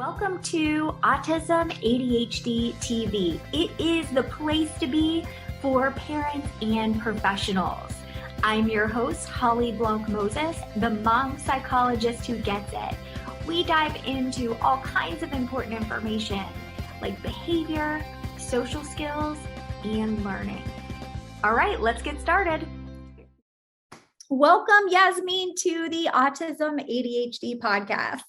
Welcome to Autism ADHD TV. It is the place to be for parents and professionals. I'm your host, Holly Blanc Moses, the mom psychologist who gets it. We dive into all kinds of important information like behavior, social skills, and learning. All right, let's get started. Welcome, Yasmine, to the Autism ADHD podcast.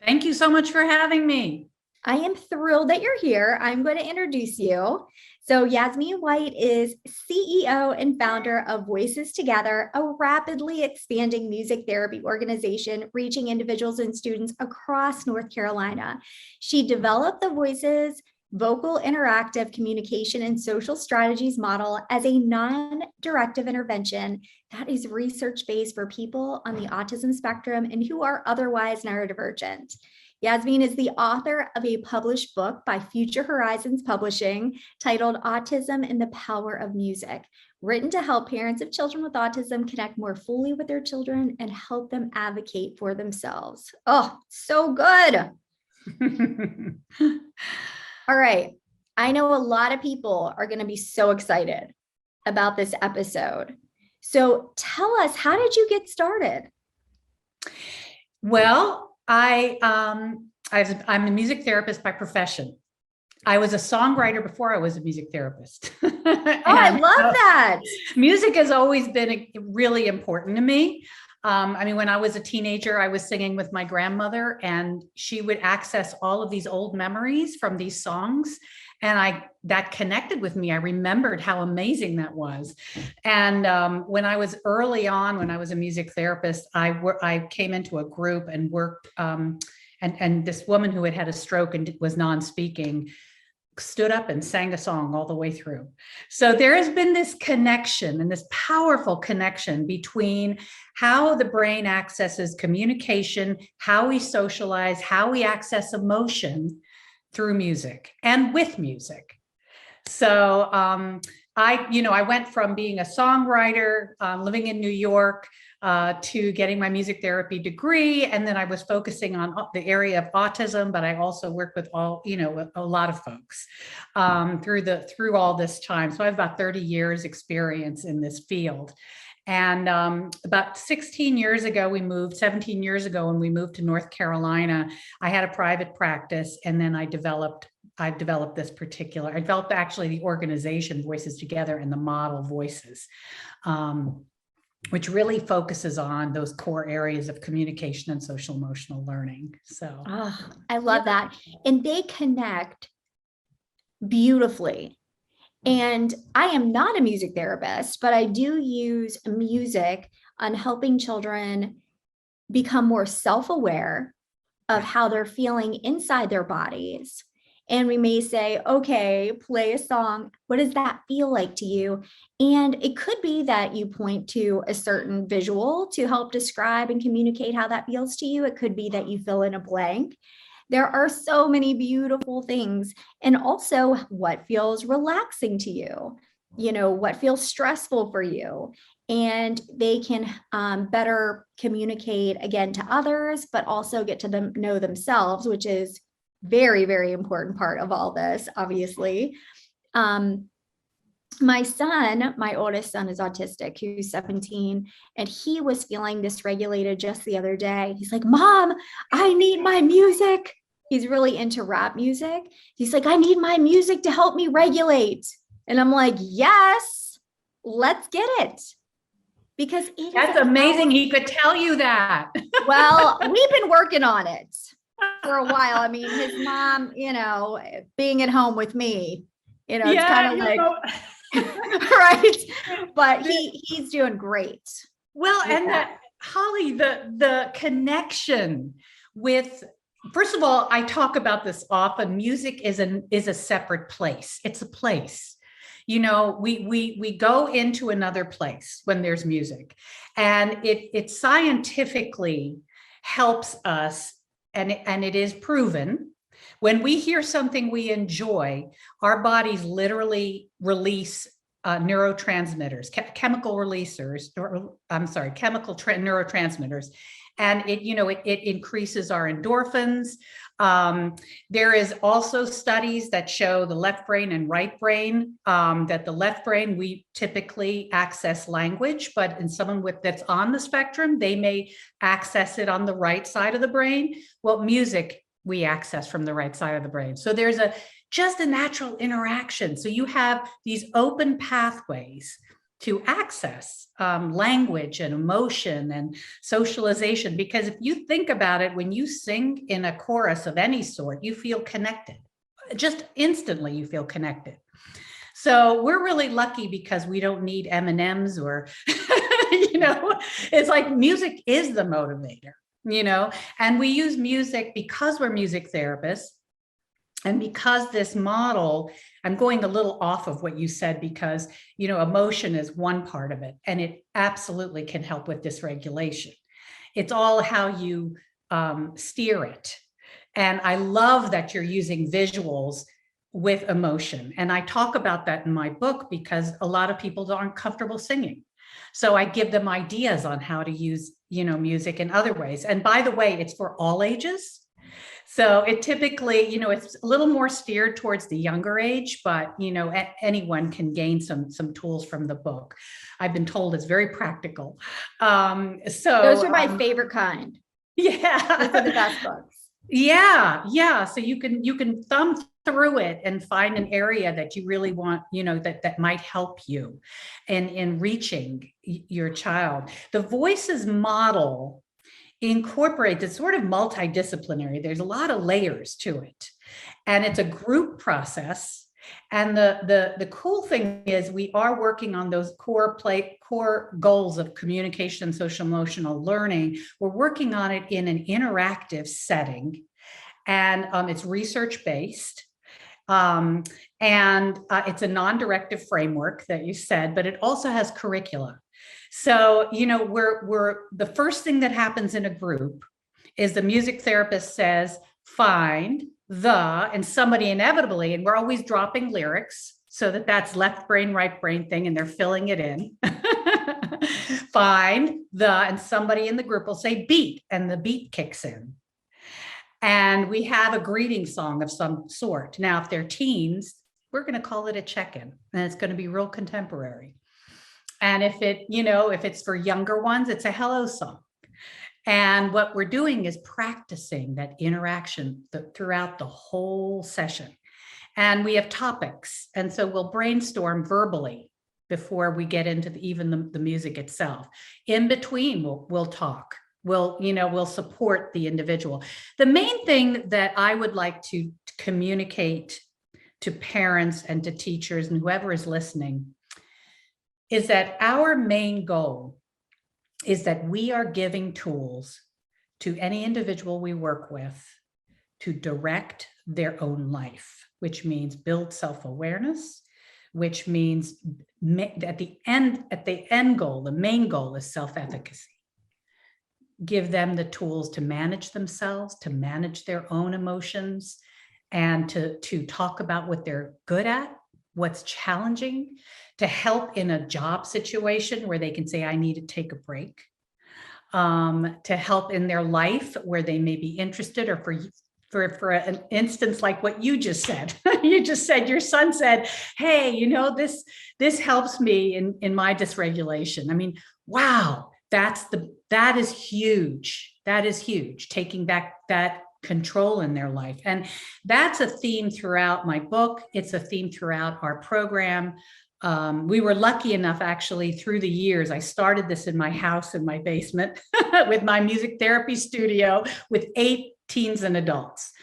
Thank you so much for having me. I am thrilled that you're here. I'm going to introduce you. So Yasmine White is CEO and founder of Voices Together, a rapidly expanding music therapy organization reaching individuals and students across North Carolina. She developed the Voices Vocal Interactive Communication and Social Strategies model as a non-directive intervention that is research-based for people on the autism spectrum and who are otherwise neurodivergent. Yasmine is the author of a published book by Future Horizons Publishing titled Autism and the Power of Music, written to help parents of children with autism connect more fully with their children and help them advocate for themselves. Oh, so good. All right. I know a lot of people are going to be so excited about this episode. So tell us, how did you get started? Well, I'm a music therapist by profession. I was a songwriter before I was a music therapist. I love that. Music has always been really important to me. When I was a teenager, I was singing with my grandmother, and she would access all of these old memories from these songs. And that connected with me. I remembered how amazing that was. And when I was early on, when I was a music therapist, I came into a group and worked, and this woman who had a stroke and was non-speaking stood up and sang a song all the way through. So there has been this connection and this powerful connection between how the brain accesses communication, how we socialize, how we access emotion through music and with music. So I went from being a songwriter, living in New York, to getting my music therapy degree. And then I was focusing on the area of autism, but I also worked with a lot of folks through all this time. So I have about 30 years experience in this field. And about 17 years ago, when we moved to North Carolina, I had a private practice, and then I developed actually the organization Voices Together and the model Voices, which really focuses on those core areas of communication and social emotional learning. So I love that. And they connect beautifully. And I am not a music therapist, but I do use music on helping children become more self-aware of how they're feeling inside their bodies. And we may say, okay, play a song. What does that feel like to you? And it could be that you point to a certain visual to help describe and communicate how that feels to you. It could be that you fill in a blank. There are so many beautiful things. And also what feels relaxing to you, what feels stressful for you. And they can better communicate again to others, but also get to know themselves, which is very, very important part of all this, obviously. My oldest son is autistic, who's 17, and he was feeling dysregulated just the other day. He's like, Mom, I need my music. He's really into rap music. He's like, I need my music to help me regulate. And I'm like, yes, let's get it. Because that's amazing. He could tell you that. Well, we've been working on it for a while. I mean, his mom, being at home with me, it's kind of like, right. But he's doing great. Well, and Holly, the connection with, first of all, I talk about this often. Music is a separate place. It's a place. We go into another place when there's music, and it scientifically helps us. And it is proven, when we hear something we enjoy, our bodies literally release neurotransmitters, neurotransmitters. and it increases our endorphins. There is also studies that show the left brain and right brain, that the left brain, we typically access language, but in someone that's on the spectrum, they may access it on the right side of the brain. Well, music, we access from the right side of the brain. So there's just a natural interaction. So you have these open pathways to access language and emotion and socialization. Because if you think about it, when you sing in a chorus of any sort, you feel connected. Just instantly, you feel connected. So we're really lucky because we don't need M&Ms or, it's like music is the motivator, and we use music because we're music therapists. And because this model, I'm going a little off of what you said because, emotion is one part of it, and it absolutely can help with dysregulation. It's all how you steer it. And I love that you're using visuals with emotion. And I talk about that in my book because a lot of people aren't comfortable singing. So I give them ideas on how to use, music in other ways. And by the way, it's for all ages. So it typically, it's a little more steered towards the younger age, but, anyone can gain some tools from the book. I've been told it's very practical. So those are my favorite kind. Yeah. Those are the best books. Yeah. So you can thumb through it and find an area that you really want, that might help you in reaching your child. The Voices model incorporates, it's sort of multidisciplinary. There's a lot of layers to it, and it's a group process. And the cool thing is we are working on those core goals of communication and social emotional learning. We're working on it in an interactive setting, and it's research based. And it's a non-directive framework that you said, but it also has curricula. So, we're the first thing that happens in a group is the music therapist says, find and somebody inevitably, and we're always dropping lyrics so that's left brain, right brain thing, and they're filling it in. Find and somebody in the group will say beat, and the beat kicks in. And we have a greeting song of some sort. Now, if they're teens, we're going to call it a check-in, and it's going to be real contemporary. And if it's for younger ones, it's a hello song. And what we're doing is practicing that interaction throughout the whole session. And we have topics. And so we'll brainstorm verbally before we get into even the music itself. In between, we'll talk. We'll support the individual. The main thing that I would like to communicate to parents and to teachers and whoever is listening is that our main goal is that we are giving tools to any individual we work with to direct their own life, which means build self-awareness, which means at the end goal, the main goal is self-advocacy. Give them the tools to manage themselves, to manage their own emotions, and to talk about what they're good at, what's challenging, to help in a job situation where they can say, I need to take a break, to help in their life where they may be interested, or for an instance like what you just said. You just said your son said, hey, this helps me in my dysregulation. I mean, wow, that is huge. That is huge, taking back that control in their life. And that's a theme throughout my book. It's a theme throughout our program. We were lucky enough, actually, through the years, I started this in my house, in my basement, with my music therapy studio with 8 teens and adults.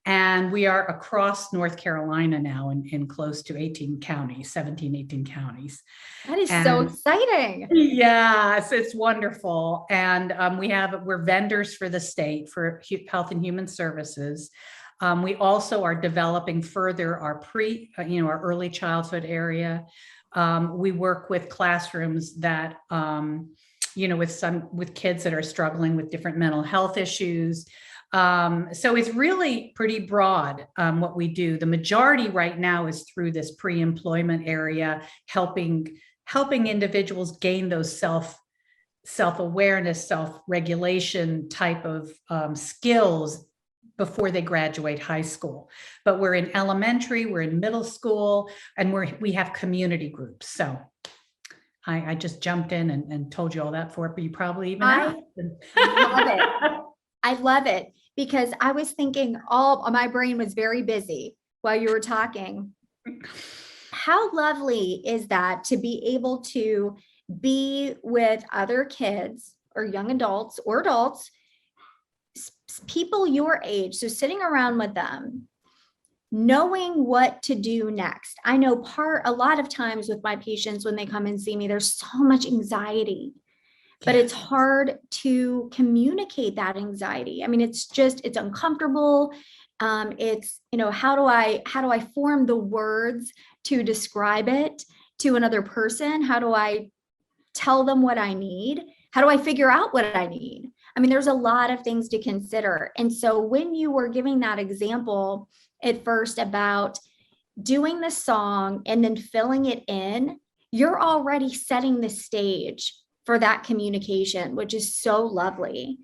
And we are across North Carolina now in close to 18 counties, 17, 18 counties. That is so exciting. Yes, it's wonderful. And we're vendors for the state for Health and Human Services. We also are developing further our our early childhood area. We work with classrooms that, with kids that are struggling with different mental health issues. So it's really pretty broad, what we do. The majority right now is through this pre-employment area, helping individuals gain those self-awareness, self-regulation type of skills before they graduate high school. But we're in elementary, we're in middle school, and we have community groups. So I just jumped in and told you all that for it, but you probably even asked. Love it. I love it because I was thinking my brain was very busy while you were talking. How lovely is that to be able to be with other kids or young adults or adults, people your age, so sitting around with them, knowing what to do next. I know a lot of times with my patients, when they come and see me, there's so much anxiety, but it's hard to communicate that anxiety. I mean, it's uncomfortable. It's, how do I form the words to describe it to another person? How do I tell them what I need? How do I figure out what I need? I mean, there's a lot of things to consider. And so when you were giving that example at first about doing the song and then filling it in, you're already setting the stage for that communication, which is so lovely.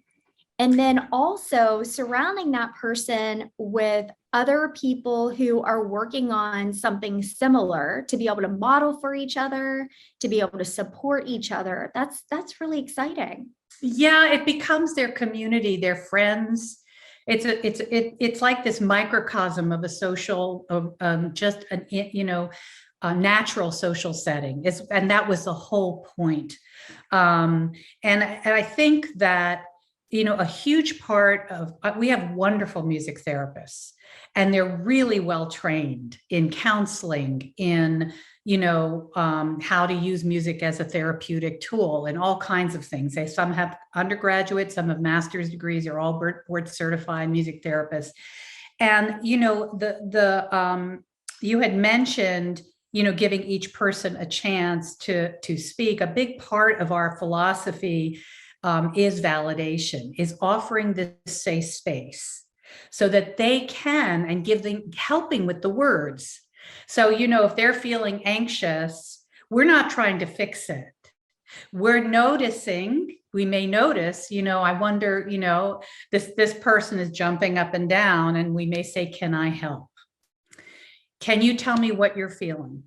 And then also surrounding that person with other people who are working on something similar to be able to model for each other, to be able to support each other. That's really exciting. Yeah, it becomes their community, their friends. It's like this microcosm of a social, just a natural social setting. And that was the whole point. And I think that, a huge part of, we have wonderful music therapists, and they're really well trained in counseling, in, how to use music as a therapeutic tool and all kinds of things. Some have undergraduate, some have master's degrees, they're all board certified music therapists. And, you had mentioned, giving each person a chance to speak. A big part of our philosophy is validation, is offering this safe space so that they can, and helping with the words. So, if they're feeling anxious, we're not trying to fix it. We're noticing, we may notice, I wonder, this person is jumping up and down, and we may say, can I help? Can you tell me what you're feeling?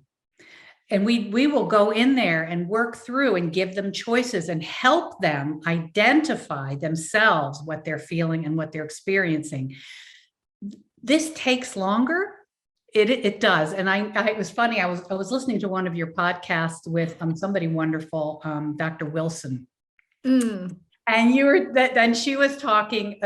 And we will go in there and work through and give them choices and help them identify themselves, what they're feeling and what they're experiencing. This takes longer. It does. And it was funny. I was listening to one of your podcasts with somebody wonderful, Dr. Wilson. And then she was talking,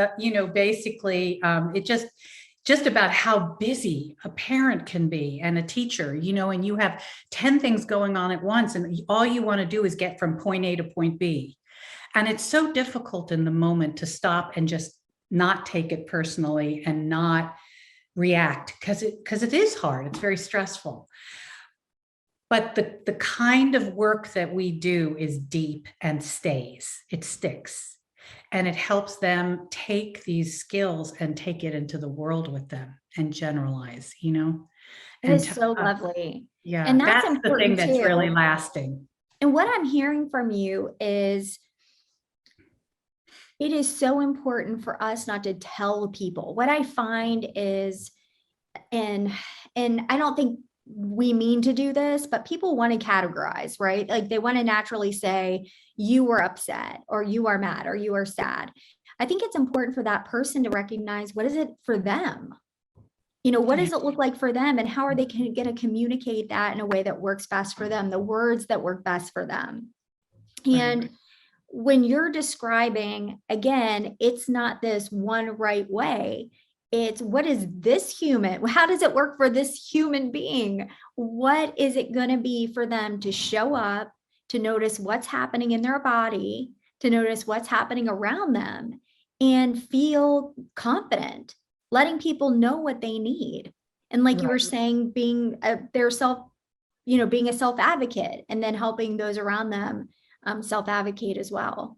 basically, it just about how busy a parent can be and a teacher, and you have 10 things going on at once, and all you want to do is get from point A to point B. And it's so difficult in the moment to stop and just not take it personally and not react, because it is hard. It's very stressful. But the kind of work that we do is deep and stays. It sticks. And it helps them take these skills and take it into the world with them and generalize, It is so lovely. Yeah. And that's the thing that's too. really lasting. And what I'm hearing from you is it is so important for us not to tell people. What I find is, and I don't think we mean to do this, but people want to categorize, right? Like they want to naturally say, you were upset, or you are mad, or you are sad. I think it's important for that person to recognize, what is it for them? What does it look like for them, and how are they going to communicate that in a way that works best for them, the words that work best for them. And when you're describing, again, it's not this one right way. It's, what is this human? How does it work for this human being? What is it going to be for them to show up, to notice what's happening in their body, to notice what's happening around them, and feel confident, letting people know what they need. And like you were saying, being a self-advocate, and then helping those around them self-advocate as well.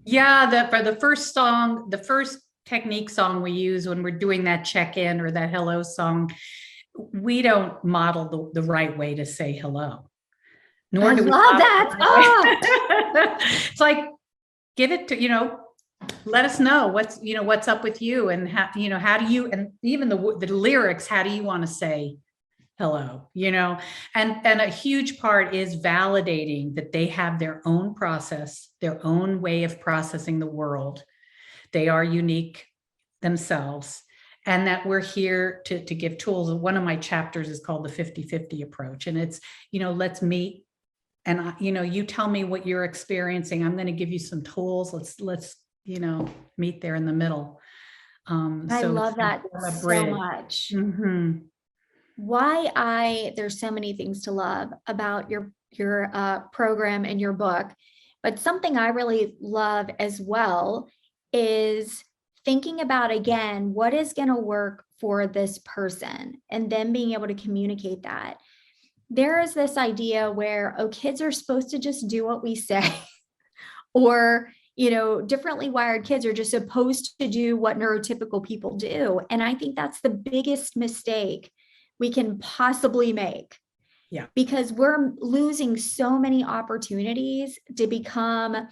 Yeah, for the first song, the first technique song we use when we're doing that check-in or that hello song, we don't model the right way to say hello. Nor do we love that. It's like, give it to, let us know what's up with you, and how do you, and even the lyrics, how do you want to say hello, and a huge part is validating that they have their own process, their own way of processing the world. They are unique themselves, and that we're here to give tools. One of my chapters is called the 50-50 approach. And it's, let's meet, and you tell me what you're experiencing. I'm going to give you some tools. Let's meet there in the middle. I love that so much. Mm-hmm. There's so many things to love about your program and your book, but something I really love as well is thinking about, again, what is going to work for this person, and then being able to communicate that. There is this idea where, kids are supposed to just do what we say, or differently wired kids are just supposed to do what neurotypical people do. And I think that's the biggest mistake we can possibly make. Yeah. Because we're losing so many opportunities to become,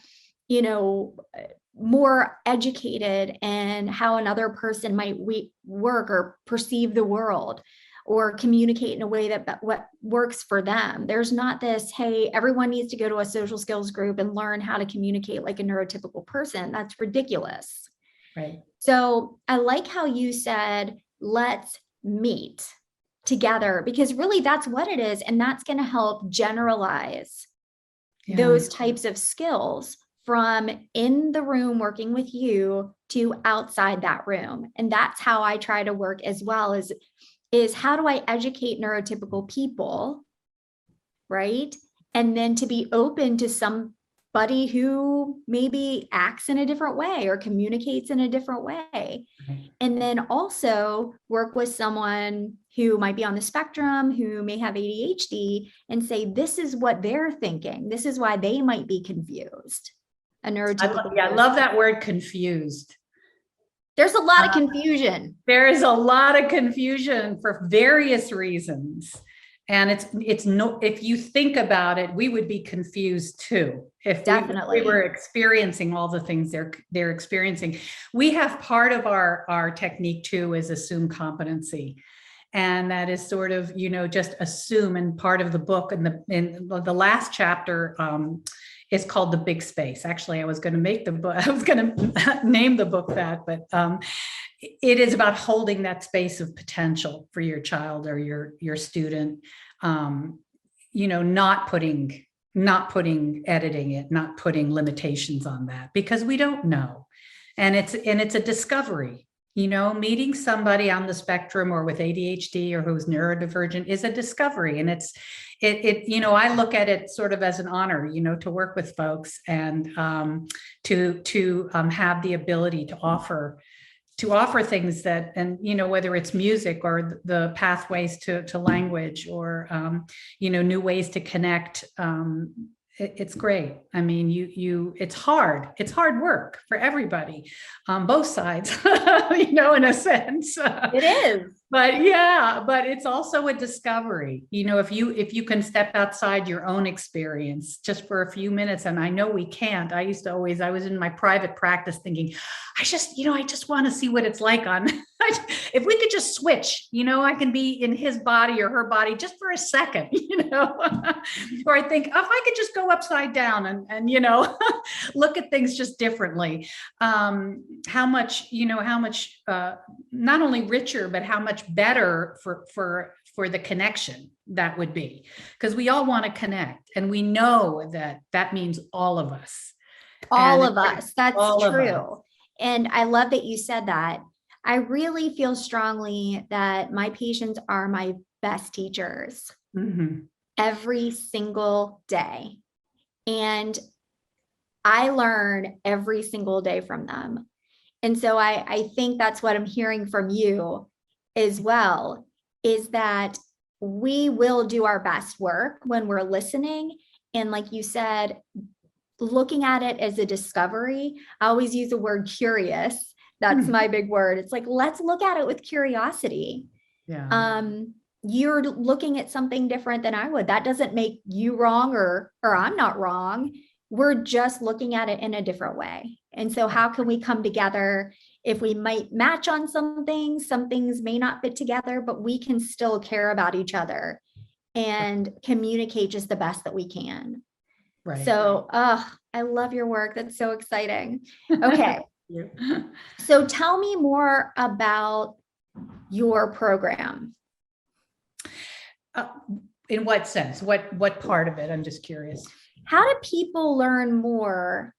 more educated in how another person might work or perceive the world, or communicate in a way that what works for them. There's not this, hey, everyone needs to go to a social skills group and learn how to communicate like a neurotypical person. That's ridiculous. Right. So I like how you said, let's meet together, because really that's what it is. And that's going to help generalize those types of skills from in the room working with you to outside that room. And that's how I try to work as well, is how do I educate neurotypical people, right? And then to be open to somebody who maybe acts in a different way or communicates in a different way. And then also work with someone who might be on the spectrum, who may have ADHD, and say, this is what they're thinking. This is why they might be confused. A neurotypical. I love that word, confused. There's a lot of confusion. There is a lot of confusion for various reasons. And it's no, if you think about it, we would be confused too. If we were experiencing all the things they're experiencing. We have part of our technique too is assume competency. And that is sort of, just assume. And part of the book, in the last chapter, is called The Big Space. Actually, I was going to make the book, I was going to name the book that, but it is about holding that space of potential for your child or your student, not putting editing it, not putting limitations on that, because we don't know. And it's a discovery. Meeting somebody on the spectrum or with ADHD or who's neurodivergent is a discovery. And I look at it sort of as an honor, to work with folks and to have the ability to offer things that, and, whether it's music or the pathways to language or, new ways to connect. It's great. I mean, it's hard work for everybody on both sides, in a sense. It is. But it's also a discovery, if you can step outside your own experience just for a few minutes. And I know we can't. I was in my private practice thinking, I just want to see what it's like on, if we could just switch, I can be in his body or her body just for a second, or I think, if I could just go upside down and look at things just differently, how much not only richer, but how much better for the connection that would be, because we all want to connect, and we know that means all of us. That's true. And I love that you said that. I really feel strongly that my patients are my best teachers every single day. And I learn every single day from them. And so I think that's what I'm hearing from you as well, is that we will do our best work when we're listening. And like you said, looking at it as a discovery. I always use the word curious. That's my big word. It's like, let's look at it with curiosity. Yeah. You're looking at something different than I would. That doesn't make you wrong or I'm not wrong. we're just looking at it in a different way. And so how can we come together? If we might match on some things may not fit together, but we can still care about each other and communicate just the best that we can. Right. So, I love your work. That's so exciting. Okay. So tell me more about your program. In what sense? What part of it? I'm just curious. How do people learn more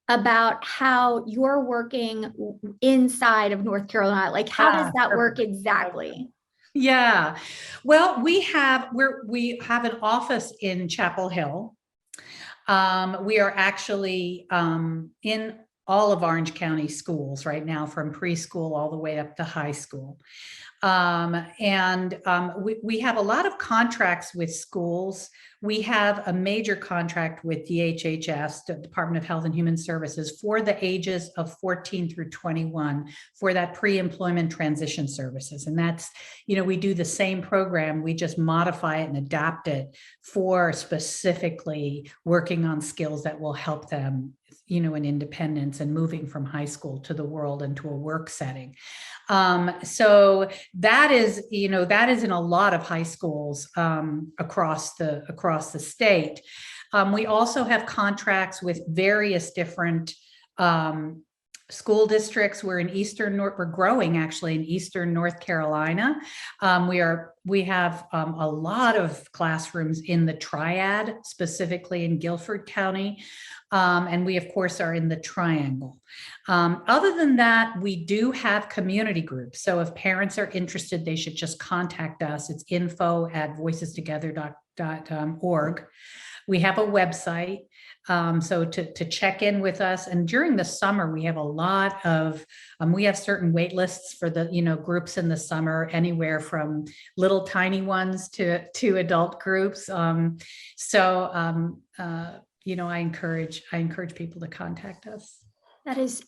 about how you're working inside of North Carolina? Like, how does that work exactly? Yeah. Well, we have an office in Chapel Hill. We are actually in all of Orange County schools right now, from preschool all the way up to high school. We have a lot of contracts with schools. We have a major contract with DHHS, the Department of Health and Human Services, for the ages of 14 through 21 for that pre-employment transition services. And that's, we do the same program, we just modify it and adapt it for specifically working on skills that will help them, in independence and moving from high school to the world and to a work setting. So that is in a lot of high schools across the state. We also have contracts with various different school districts. We're growing actually in Eastern North Carolina. We have a lot of classrooms in the Triad, specifically in Guilford County. And we, of course, are in the Triangle. Other than that, we do have community groups. So if parents are interested, they should just contact us. It's info@voicestogether.org. We have a website. So to check in with us. And during the summer, we have a lot of, we have certain wait lists for the, groups in the summer, anywhere from little tiny ones to adult groups. I encourage people to contact us. That is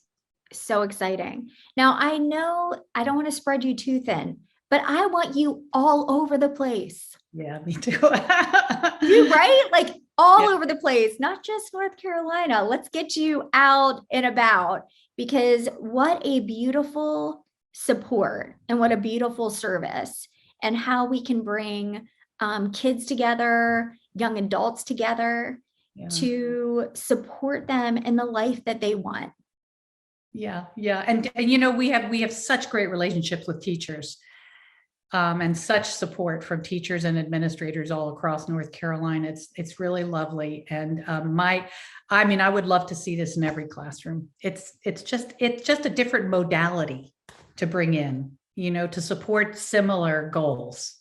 so exciting. Now, I know I don't want to spread you too thin, but I want you all over the place. Yeah, me too. You, right? Like all over the place, not just North Carolina. Let's get you out and about, because what a beautiful support and what a beautiful service, and how we can bring kids together, young adults together, to support them in the life that they want. Yeah. And we have such great relationships with teachers. And such support from teachers and administrators all across North Carolina. It's really lovely. And I would love to see this in every classroom. It's just a different modality to bring in, to support similar goals.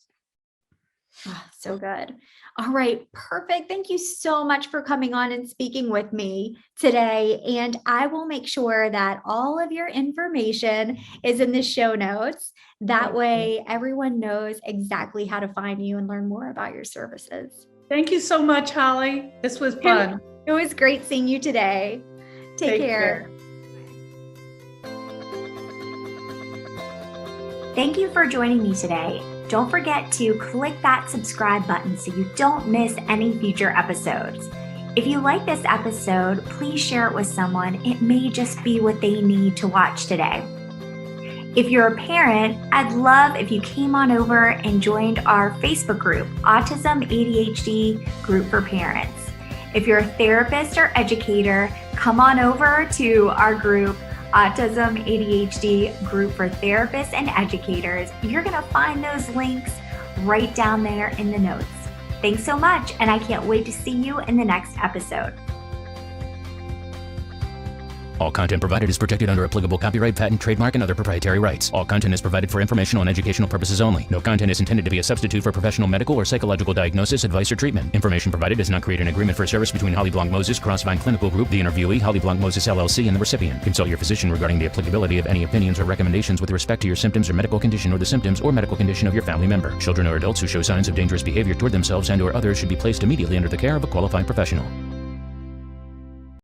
Oh, so good. All right, perfect. Thank you so much for coming on and speaking with me today. And I will make sure that all of your information is in the show notes. That way everyone knows exactly how to find you and learn more about your services. Thank you so much, Holly. This was fun. It was great seeing you today. Take care. Thank you for joining me today. Don't forget to click that subscribe button so you don't miss any future episodes. If you like this episode, please share it with someone. It may just be what they need to watch today. If you're a parent, I'd love if you came on over and joined our Facebook group, Autism ADHD Group for Parents. If you're a therapist or educator, come on over to our group, Autism ADHD Group for Therapists and Educators. You're going to find those links right down there in the notes. Thanks so much, and I can't wait to see you in the next episode. All content provided is protected under applicable copyright, patent, trademark, and other proprietary rights. All content is provided for informational and educational purposes only. No content is intended to be a substitute for professional medical or psychological diagnosis, advice, or treatment. Information provided does not create an agreement for service between Holly Blanc Moses Crossvine Clinical Group, the interviewee, Holly Blanc Moses LLC, and the recipient. Consult your physician regarding the applicability of any opinions or recommendations with respect to your symptoms or medical condition, or the symptoms or medical condition of your family member. Children or adults who show signs of dangerous behavior toward themselves and/or others should be placed immediately under the care of a qualified professional.